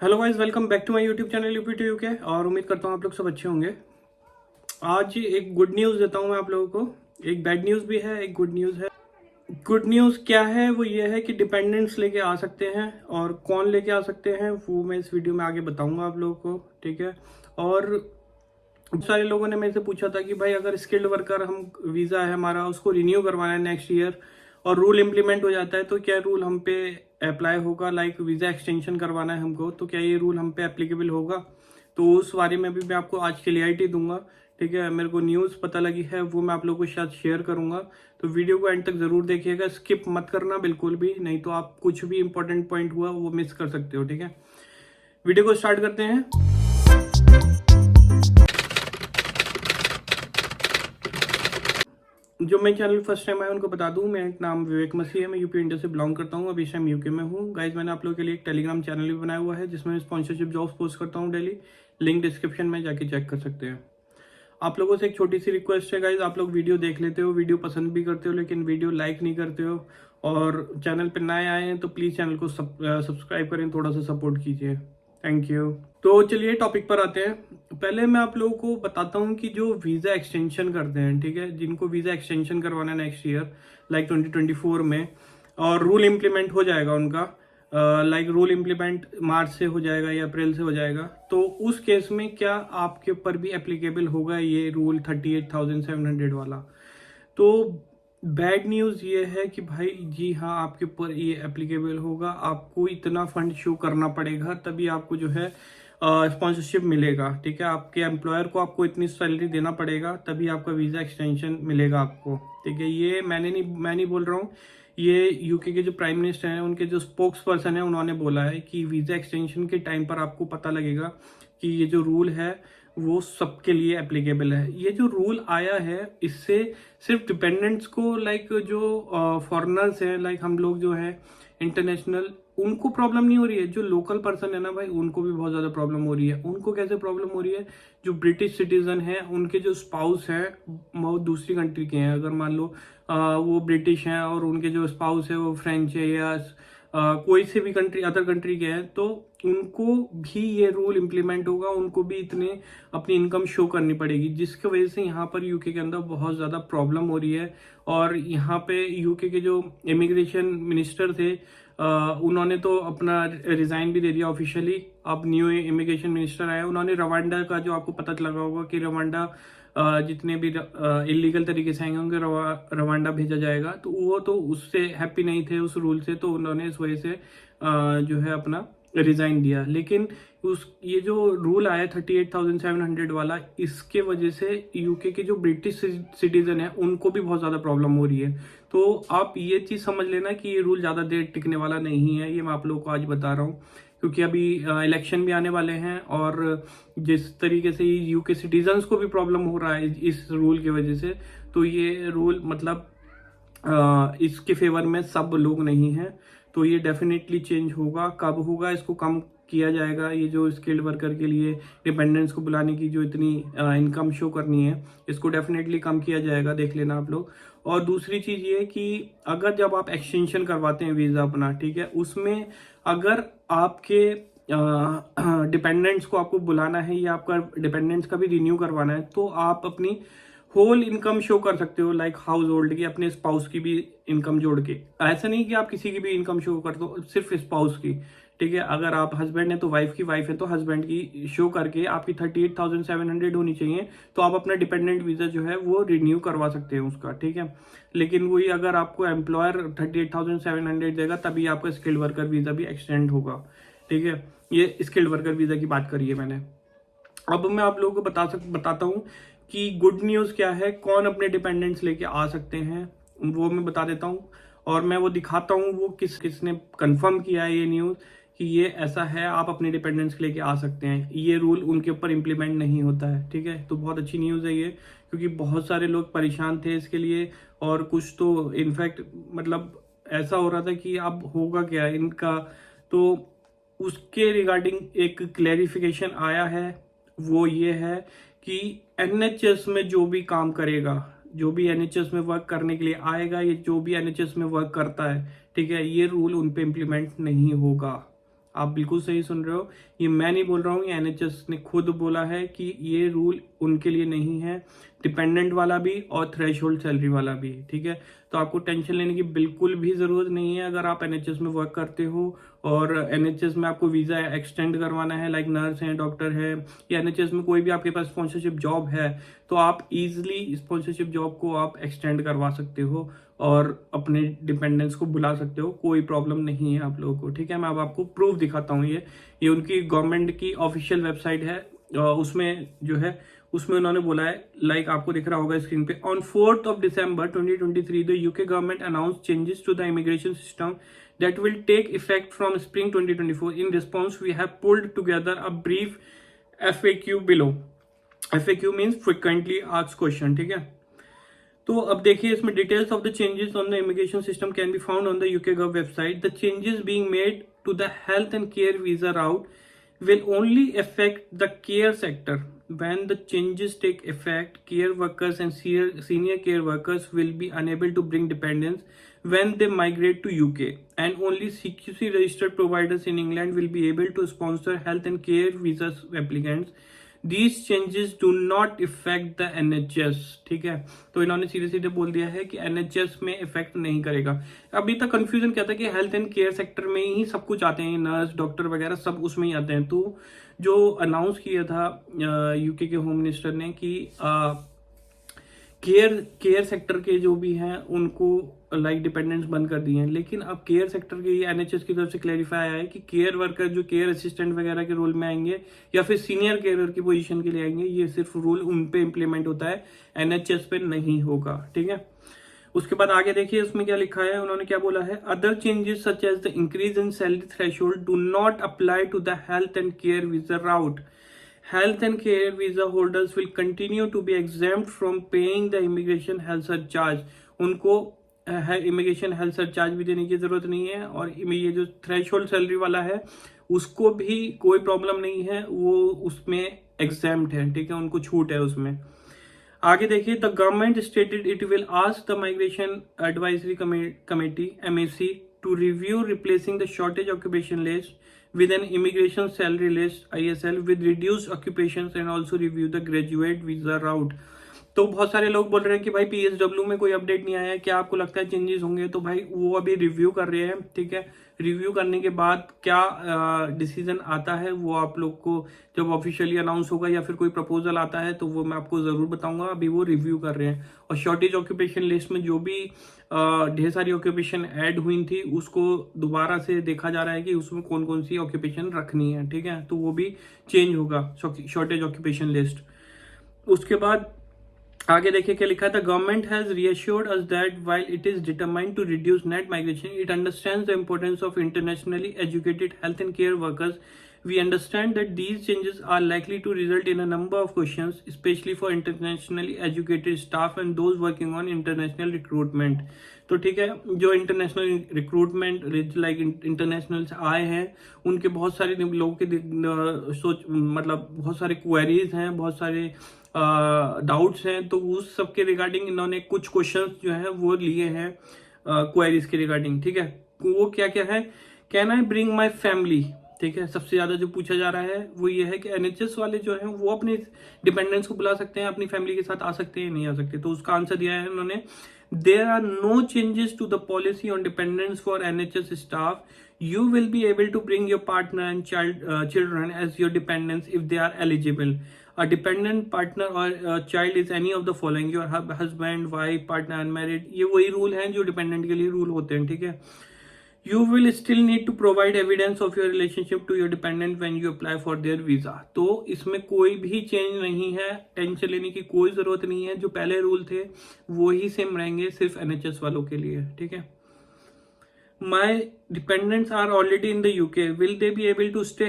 Hello guys, welcome back to my YouTube channel UP to UK. और उम्मीद करता हूँ आप लोग सब अच्छे होंगे। आज एक गुड न्यूज़ देता हूँ मैं आप लोगों को। एक बैड न्यूज़ भी है, एक गुड न्यूज़ है। गुड न्यूज़ क्या है, वो ये है कि डिपेंडेंट्स लेके आ सकते हैं, और कौन लेके आ सकते हैं वो मैं इस वीडियो में आगे बताऊंगा आप लोगों को, ठीक है। और बहुत सारे लोगों ने मेरे से पूछा था कि भाई अगर स्किल्ड वर्कर हम वीज़ा है हमारा उसको रिन्यू करवाना है नेक्स्ट ईयर और रूल इम्प्लीमेंट हो जाता है तो क्या रूल हम पे अप्लाई होगा। लाइक वीज़ा एक्सटेंशन करवाना है हमको तो क्या ये रूल हम पे एप्लीकेबल होगा। तो उस बारे में भी मैं आपको आज क्लियरिटी दूंगा, ठीक है। मेरे को न्यूज़ पता लगी है वो मैं आप लोगों को शायद शेयर करूंगा। तो वीडियो को एंड तक ज़रूर देखिएगा, स्किप मत करना बिल्कुल भी, नहीं तो आप कुछ भी इंपॉर्टेंट पॉइंट हुआ वो मिस कर सकते हो, ठीक है। वीडियो को स्टार्ट करते हैं। जो मेरे चैनल फर्स्ट टाइम आए उनको बता दूं, मेरा नाम विवेक मसीह है, मैं यूपी इंडिया से बिलोंग करता हूं, अभी इस टाइम यूके में हूं। गाइज मैंने आप लोगों के लिए एक टेलीग्राम चैनल भी बनाया हुआ है जिसमें मैं स्पॉन्सरशिप जॉब्स पोस्ट करता हूं डेली। लिंक डिस्क्रिप्शन में जाके चेक कर सकते हैं। आप लोगों से एक छोटी सी रिक्वेस्ट है गाइज, आप लोग वीडियो देख लेते हो, वीडियो पसंद भी करते हो, लेकिन वीडियो लाइक नहीं करते हो। और चैनल पर नए आए हैं तो प्लीज़ चैनल को सब्सक्राइब करें, थोड़ा सा सपोर्ट कीजिए, थैंक यू। तो चलिए टॉपिक पर आते हैं। पहले मैं आप लोगों को बताता हूँ कि जो वीज़ा एक्सटेंशन करते हैं, ठीक है, जिनको वीज़ा एक्सटेंशन करवाना है नेक्स्ट ईयर लाइक 2024 में, और रूल इम्प्लीमेंट हो जाएगा उनका, लाइक रूल इम्प्लीमेंट मार्च से हो जाएगा या अप्रैल से हो जाएगा, तो उस केस में क्या आपके ऊपर भी एप्लीकेबल होगा ये रूल 38,700 वाला। तो बैड न्यूज़ ये है कि भाई जी हाँ, आपके ऊपर ये एप्लीकेबल होगा। आपको इतना फंड शो करना पड़ेगा तभी आपको जो है स्पॉन्सरशिप मिलेगा, ठीक है। आपके एम्प्लॉयर को आपको इतनी सैलरी देना पड़ेगा तभी आपका वीज़ा एक्सटेंशन मिलेगा आपको, ठीक है। ये मैं नहीं बोल रहा हूँ, ये यूके के जो प्राइम मिनिस्टर हैं उनके जो स्पोक्स पर्सन है उन्होंने बोला है कि वीज़ा एक्सटेंशन के टाइम पर आपको पता लगेगा कि ये जो रूल है वो सबके लिए एप्लीकेबल है। ये जो रूल आया है इससे सिर्फ डिपेंडेंट्स को, लाइक जो फॉरेनर्स हैं, लाइक हम लोग जो हैं इंटरनेशनल, उनको प्रॉब्लम नहीं हो रही है। जो लोकल पर्सन है ना भाई, उनको भी बहुत ज़्यादा प्रॉब्लम हो रही है। उनको कैसे प्रॉब्लम हो रही है, जो ब्रिटिश सिटीजन हैं उनके जो स्पाउस हैं वो दूसरी कंट्री के हैं। अगर मान लो वो ब्रिटिश हैं और उनके जो स्पाउस है वो फ्रेंच है या कोई से भी कंट्री, अदर कंट्री के हैं, तो उनको भी ये रूल इम्प्लीमेंट होगा, उनको भी इतने अपनी इनकम शो करनी पड़ेगी, जिसकी वजह से यहाँ पर यूके के अंदर बहुत ज़्यादा प्रॉब्लम हो रही है। और यहाँ पे यूके के जो इमिग्रेशन मिनिस्टर थे उन्होंने तो अपना रिजाइन भी दे दिया ऑफिशियली। अब न्यू इमिग्रेशन मिनिस्टर आए, उन्होंने रवांडा का, जो आपको पता लगा होगा कि रवांडा जितने भी इलीगल तरीके से आएंगे उनके रवांडा भेजा जाएगा, तो वो तो उससे हैप्पी नहीं थे उस रूल से, तो उन्होंने इस वजह से जो है अपना रिजाइन दिया। लेकिन ये जो रूल आया 38,700 वाला, इसके वजह से यूके के जो ब्रिटिश सिटीजन है उनको भी बहुत ज़्यादा प्रॉब्लम हो रही है। तो आप ये चीज़ समझ लेना कि ये रूल ज़्यादा देर टिकने वाला नहीं है, ये मैं आप लोगों को आज बता रहा हूँ, क्योंकि अभी इलेक्शन भी आने वाले हैं। और जिस तरीके से यूके सिटीजन्स को भी प्रॉब्लम हो रहा है इस रूल की वजह से, तो ये रूल मतलब इसके फेवर में सब लोग नहीं हैं। तो ये डेफिनेटली चेंज होगा। कब होगा, इसको कम किया जाएगा। ये जो स्किल्ड वर्कर के लिए डिपेंडेंट्स को बुलाने की जो इतनी इनकम शो करनी है, इसको डेफिनेटली कम किया जाएगा, देख लेना आप लोग। और दूसरी चीज़ ये कि अगर जब आप एक्सटेंशन करवाते हैं वीज़ा अपना, ठीक है, उसमें अगर आपके डिपेंडेंट्स को आपको बुलाना है या आपका डिपेंडेंट्स का भी रिन्यू करवाना है, तो आप अपनी होल इनकम शो कर सकते हो, लाइक हाउस होल्ड की, अपने स्पाउस की भी इनकम जोड़ के। ऐसा नहीं कि आप किसी की भी इनकम शो कर दो, सिर्फ स्पाउस की, ठीक है। अगर आप हस्बैंड है तो वाइफ की, वाइफ है तो हस्बैंड की शो करके आपकी 38,700 होनी चाहिए, तो आप अपना डिपेंडेंट वीजा जो है वो रिन्यू करवा सकते हैं उसका, ठीक है। लेकिन वही अगर आपको एम्प्लॉयर 38,700 देगा तभी आपका स्किल्ड वर्कर वीजा भी एक्सटेंड होगा, ठीक है। ये स्किल्ड वर्कर वीजा की बात करी है मैंने। अब मैं आप लोगों को बताता हूँ कि गुड न्यूज़ क्या है, कौन अपने डिपेंडेंट्स लेके आ सकते हैं, वो मैं बता देता हूँ। और मैं वो दिखाता हूँ वो किसने कंफर्म किया है ये न्यूज़ कि ये ऐसा है, आप अपने डिपेंडेंट्स लेके आ सकते हैं। ये रूल उनके ऊपर इम्प्लीमेंट नहीं होता है, ठीक है। तो बहुत अच्छी न्यूज़ है ये, क्योंकि बहुत सारे लोग परेशान थे इसके लिए। और कुछ तो इनफैक्ट मतलब ऐसा हो रहा था कि अब होगा क्या इनका, तो उसके रिगार्डिंग एक क्लैरिफिकेशन आया है। वो ये है कि एनएचएस में जो भी काम करेगा, जो भी एनएचएस में वर्क करने के लिए आएगा, ये जो भी एनएचएस में वर्क करता है, ठीक है, ये रूल उन पे इम्प्लीमेंट नहीं होगा। आप बिल्कुल सही सुन रहे हो, ये मैं नहीं बोल रहा हूँ, ये एनएचएस ने खुद बोला है कि ये रूल उनके लिए नहीं है, डिपेंडेंट वाला भी और थ्रेशोल्ड सैलरी वाला भी, ठीक है। तो आपको टेंशन लेने की बिल्कुल भी ज़रूरत नहीं है अगर आप एनएचएस में वर्क करते हो और एनएचएस में आपको वीज़ा एक्सटेंड करवाना है, लाइक नर्स हैं, डॉक्टर है, या एनएचएस में कोई भी आपके पास स्पॉन्सरशिप जॉब है, तो आप इजीली स्पॉन्सरशिप जॉब को आप एक्सटेंड करवा सकते हो और अपने डिपेंडेंट्स को बुला सकते हो, कोई प्रॉब्लम नहीं है आप लोगों को, ठीक है। मैं अब आपको प्रूफ दिखाता हूँ, ये उनकी गवर्नमेंट की ऑफिशियल वेबसाइट है, उसमें जो है उसमें उन्होंने बोला है, लाइक आपको दिख रहा होगा स्क्रीन पे, on 4th of December 2023 the UK government announce changes to the immigration system that will take effect from spring 2024. In response, we have pulled together a brief FAQ below. FAQ means frequently asked question, ठीक है। तो अब देखिए इसमें details of the changes on the immigration system can be found on the UK gov website. The changes being made to the health and care visa route will only affect the care sector. When the changes take effect, care workers and senior care workers will be unable to bring dependents when they migrate to UK, and only CQC registered providers in England will be able to sponsor health and care visa applicants. These changes do not affect the NHS, ठीक है। तो इन्होंने सीधे सीधे बोल दिया है कि NHS में इफेक्ट नहीं करेगा। अभी तक कंफ्यूजन क्या था कि हेल्थ एंड केयर सेक्टर में ही सब कुछ आते हैं, नर्स डॉक्टर वगैरह सब उसमें ही आते हैं। तो जो अनाउंस किया था यूके के होम मिनिस्टर ने कि केयर सेक्टर के जो भी हैं उनको लाइक डिपेंडेंट्स बंद कर दिए हैं, लेकिन अब केयर सेक्टर के एनएचएस की तरफ से क्लैरिफाई आया है कि केयर वर्कर जो केयर असिस्टेंट वगैरह के रोल में आएंगे या फिर सीनियर केयर की पोजीशन के लिए आएंगे, ये सिर्फ रूल उन पे इम्प्लीमेंट होता है, एनएचएस पे नहीं होगा, ठीक है। उसके बाद आगे देखिए उसमें क्या लिखा है, उन्होंने क्या बोला है, other changes such as the increase in salary threshold do not apply to the health and care visa route. Health and care visa holders will continue to be exempt from paying the immigration health surcharge. उनको immigration health surcharge भी देने की जरूरत नहीं है, और ये जो थ्रेशोल्ड सैलरी वाला है उसको भी कोई प्रॉब्लम नहीं है, वो उसमें एग्जेम्प्ट है, ठीक है, उनको छूट है उसमें। आगे देखिए, the government stated it will ask the migration advisory committee MAC to review replacing the shortage occupation list with an immigration salary list ISL with reduced occupations and also review the graduate visa route. तो बहुत सारे लोग बोल रहे हैं कि भाई PSW में कोई अपडेट नहीं आया है, क्या आपको लगता है चेंजेस होंगे? तो भाई वो अभी रिव्यू कर रहे हैं, ठीक है। रिव्यू करने के बाद क्या डिसीजन आता है वो आप लोग को जब ऑफिशियली अनाउंस होगा या फिर कोई प्रपोजल आता है तो वो मैं आपको जरूर बताऊंगा। अभी वो रिव्यू कर रहे हैं, और शॉर्टेज ऑक्यूपेशन लिस्ट में जो भी ढेर सारी ऑक्यूपेशन ऐड हुई थी उसको दोबारा से देखा जा रहा है कि उसमें कौन कौन सी ऑक्यूपेशन रखनी है, ठीक है। तो वो भी चेंज होगा शॉर्टेज ऑक्यूपेशन लिस्ट। उसके बाद आगे देखिए क्या लिखा था, government has reassured us that while it is determined to reduce net migration, it understands the importance of internationally educated health and care workers. We understand that these changes are likely to result in a number of questions, especially for internationally educated staff and those working on international recruitment. तो ठीक है, जो international recruitment like international से आए हैं उनके बहुत सारे लोगों के सोच मतलब बहुत सारे क्वेरीज हैं, बहुत सारे डाउट्स हैं, तो उस सब के रिगार्डिंग इन्होंने कुछ क्वेश्चंस जो हैं वो लिए हैं क्वेरीज के रिगार्डिंग, ठीक है। वो क्या क्या है, can I bring my family, ठीक है। सबसे ज्यादा जो पूछा जा रहा है वो ये है कि एनएचएस वाले जो हैं वो अपने डिपेंडेंट्स को बुला सकते हैं, अपनी फैमिली के साथ आ सकते हैं, नहीं आ सकते। तो उसका आंसर दिया है उन्होंने, there are no changes to the policy on dependents for NHS staff. You will be able to bring your partner and children as your dependents if they are eligible. A dependent partner or child is any of the following: your husband, wife, partner, unmarried. ये वही rule हैं जो dependent के लिए rule होते हैं, ठीक है। You will still need to provide evidence of your relationship to your dependent when you apply for their visa. तो इसमें कोई भी चेंज नहीं है, टेंशन लेने की कोई जरूरत नहीं है। जो पहले रूल थे वो ही सेम रहेंगे, सिर्फ एनएचएस वालों के लिए, ठीक है। My dependents are already in the UK. Will they be able to stay?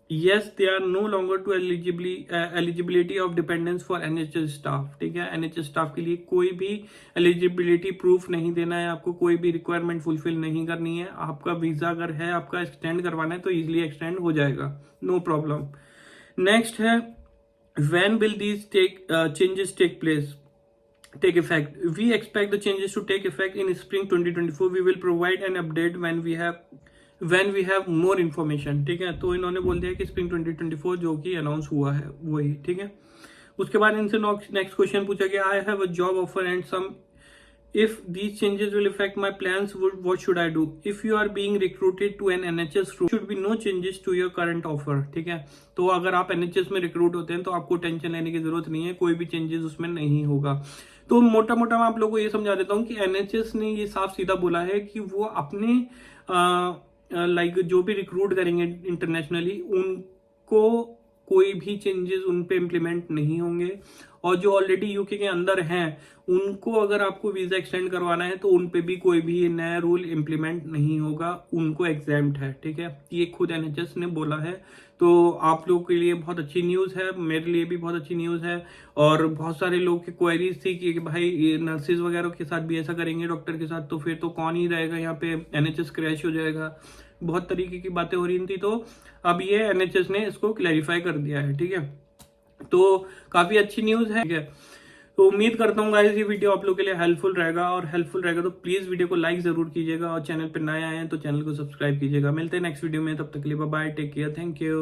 Yes, they are no longer to eligibility of dependents for NHS staff. ठीक है, NHS staff के लिए कोई भी eligibility proof नहीं देना है आपको, कोई भी requirement fulfill नहीं करनी है। आपका वीजा अगर है, आपका extend करवाना है तो easily extend हो जाएगा, no problem. Next है, when will these changes take effect? We expect the changes to take effect in spring 2024. We will provide an update when we have when we have more information, ठीक है। तो इन्होंने बोल दिया कि spring 2024 जो कि अनाउंस हुआ है वही, ठीक है। उसके बाद इनसे नेक्स्ट क्वेश्चन पूछा गया, I have a job offer and some if these changes will affect my plans, what should I do? If you are being recruited to an NHS role, should be no changes to your current offer, ठीक है। तो अगर आप NHS में recruit होते हैं तो आपको टेंशन लेने की जरूरत नहीं है, कोई भी चेंजेस उसमें नहीं होगा। तो मोटा मोटा मैं आप लोगों को ये समझा देता हूँ कि NHS ने ये साफ सीधा बोला है कि वो अपने लाइक जो भी रिक्रूट करेंगे इंटरनेशनली उनको कोई भी चेंजेस उन पे इम्प्लीमेंट नहीं होंगे, और जो ऑलरेडी यूके के अंदर हैं उनको अगर आपको वीजा एक्सटेंड करवाना है तो उन पे भी कोई भी नया रूल इम्प्लीमेंट नहीं होगा, उनको एग्जैम्प्ट है, ठीक है। ये खुद एनएचएस ने बोला है। तो आप लोगों के लिए बहुत अच्छी न्यूज़ है, मेरे लिए भी बहुत अच्छी न्यूज़ है। और बहुत सारे लोग की क्वेरीज थी कि भाई नर्सेज वगैरह के साथ भी ऐसा करेंगे डॉक्टर के साथ, तो फिर तो कौन ही रहेगा यहाँ पे, एनएचएस क्रैश हो जाएगा, बहुत तरीके की बातें हो रही थी। तो अब ये एनएचएस ने इसको क्लैरिफाई कर दिया है, ठीक है। तो काफी अच्छी न्यूज है, ठीक है। तो उम्मीद करता हूँ गाइस ये वीडियो आप लोग के लिए हेल्पफुल रहेगा, और हेल्पफुल रहेगा तो प्लीज वीडियो को लाइक जरूर कीजिएगा, और चैनल पे नए आए हैं तो चैनल को सब्सक्राइब कीजिएगा। मिलते हैं नेक्स्ट वीडियो में, तब तक के लिए bye bye, take care, thank you.